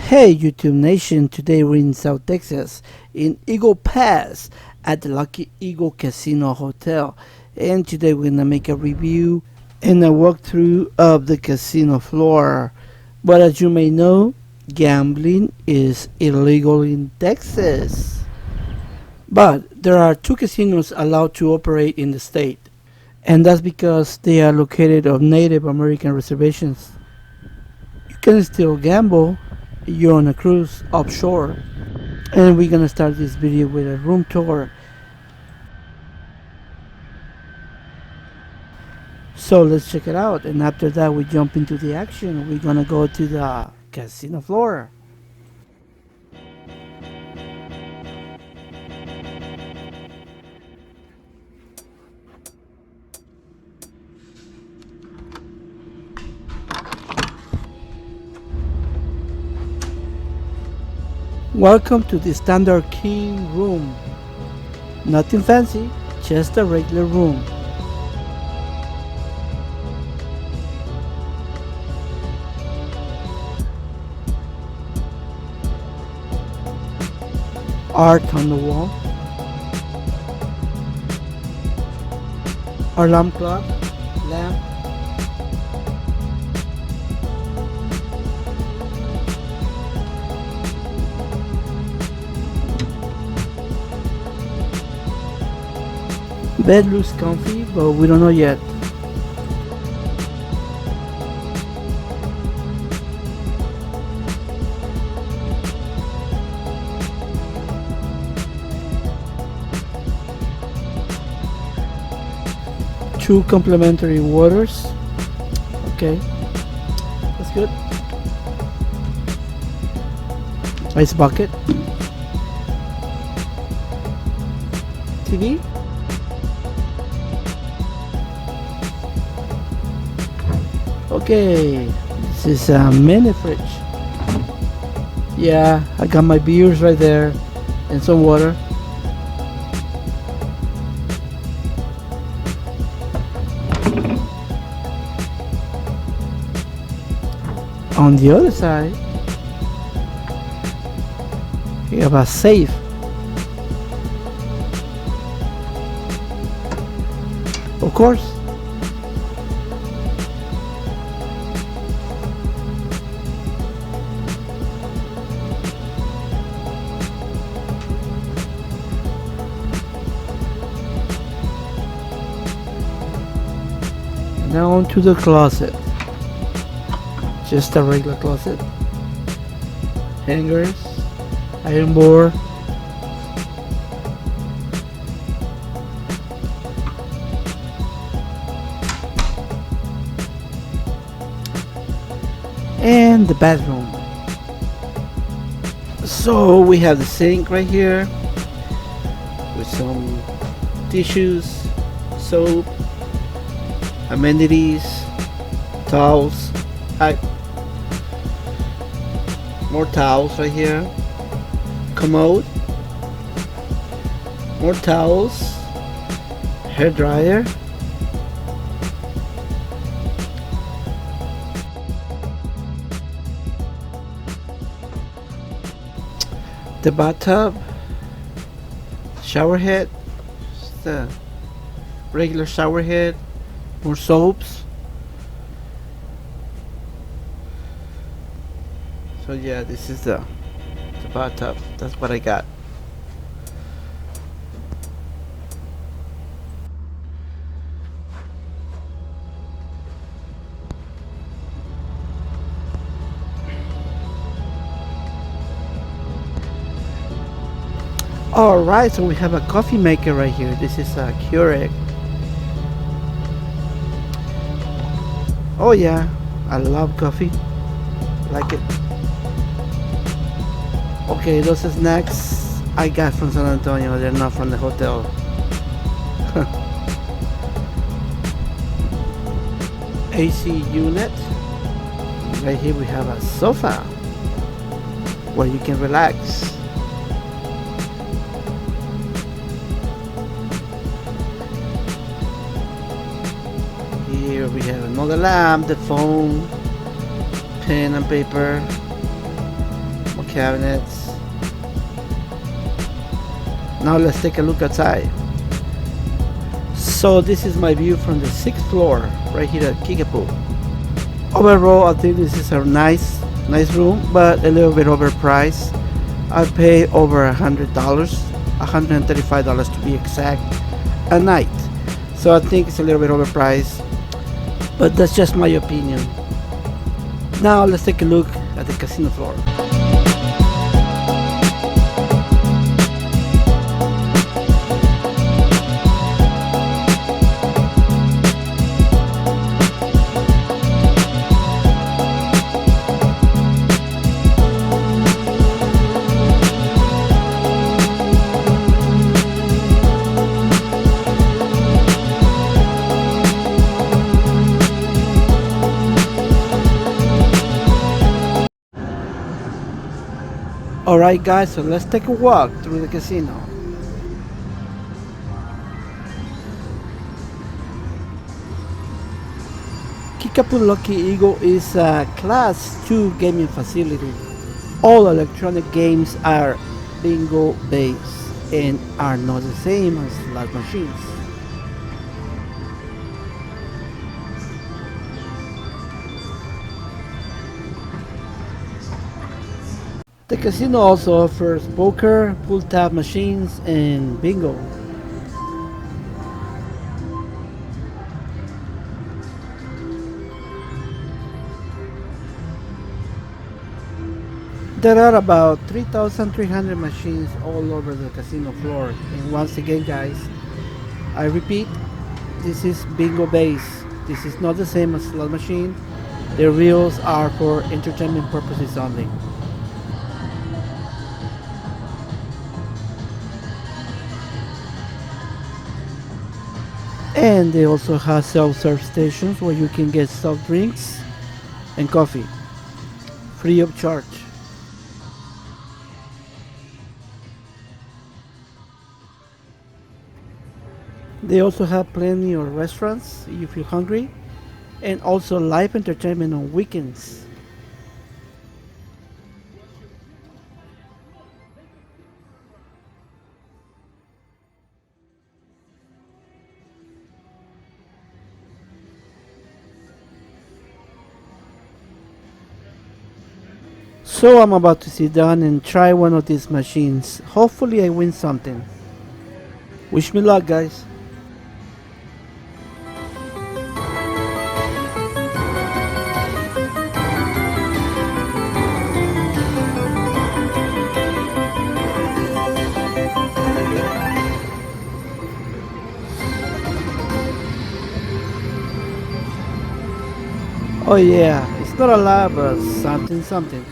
Hey YouTube Nation, today we're in South Texas in Eagle Pass at the Lucky Eagle Casino Hotel, and today we're gonna make a review and a walkthrough of the casino floor. But as you may know, gambling is illegal in Texas. But there are two casinos allowed to operate in the state, and that's because they are located on Native American reservations. You can still gamble. You're on a cruise offshore, and we're gonna start this video with a room tour. So let's check it out, and after that we jump into the action. We're gonna go to the casino floor. Welcome to the standard king room. Nothing fancy, just a regular room. Art on the wall. Alarm clock, lamp. Bed looks comfy, but we don't know yet. Two complimentary waters. Okay, that's good. Ice bucket. TV. Okay, this is a mini fridge. Yeah, I got my beers right there and some water. On the other side, you have a safe. Of course. Now onto the closet. Just a regular closet. Hangers, iron board, and the bathroom. So we have the sink right here with some tissues, soap, amenities, towels. More towels right here. Commode. More towels. Hair dryer. The bathtub. Shower head. Just a regular shower head. More soaps. So yeah, this is the bathtub. That's what I got. Alright, so we have a coffee maker right here. This is a Keurig. Oh yeah, I love coffee. Like it. Okay, those snacks I got from San Antonio. They're not from the hotel. AC unit. Right here we have a sofa where you can relax. Here we have another lamp, the phone, pen and paper, cabinets. Now let's take a look outside. So this is my view from the 6th floor, right here at Kickapoo. Overall, I think this is a nice room, but a little bit overpriced. I pay over $100, $135 to be exact, a night. So I think it's a little bit overpriced, but that's just my opinion. Now let's take a look at the casino floor. Alright guys, so let's take a walk through the casino. Kickapoo Lucky Eagle is a Class 2 gaming facility. All electronic games are bingo based and are not the same as slot machines. The casino also offers poker, pull tab machines, and bingo. There are about 3,300 machines all over the casino floor. And once again guys, I repeat, this is bingo based. This is not the same as slot machine. The reels are for entertainment purposes only. And they also have self-serve stations where you can get soft drinks and coffee free of charge. They also have plenty of restaurants if you're hungry, and also live entertainment on weekends. So I'm about to sit down and try one of these machines. Hopefully I win something. Wish me luck guys. Oh yeah, it's not a lot but something.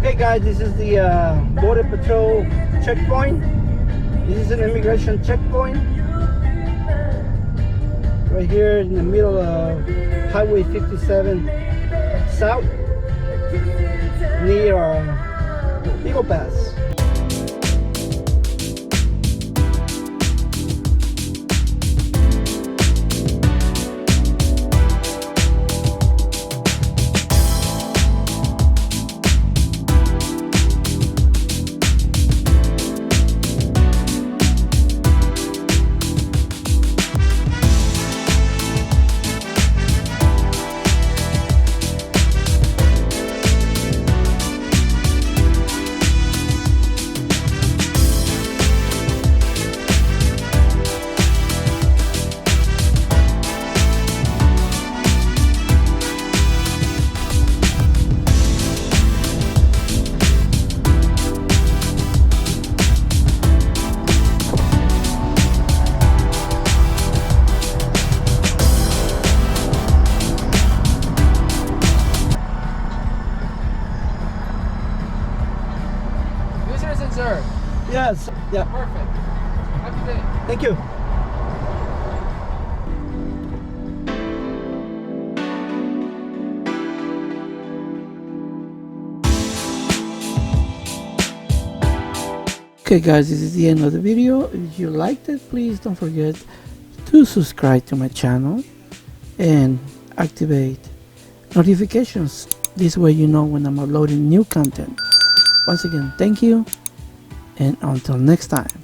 Hey guys, this is the Border Patrol checkpoint. This is an immigration checkpoint. Right here in the middle of Highway 57 South, near Eagle Pass. Yes. Yeah. Perfect. Happy day. Thank you. Okay guys, this is the end of the video. If you liked it, please don't forget to subscribe to my channel and activate notifications. This way you know when I'm uploading new content. Once again, thank you, and until next time.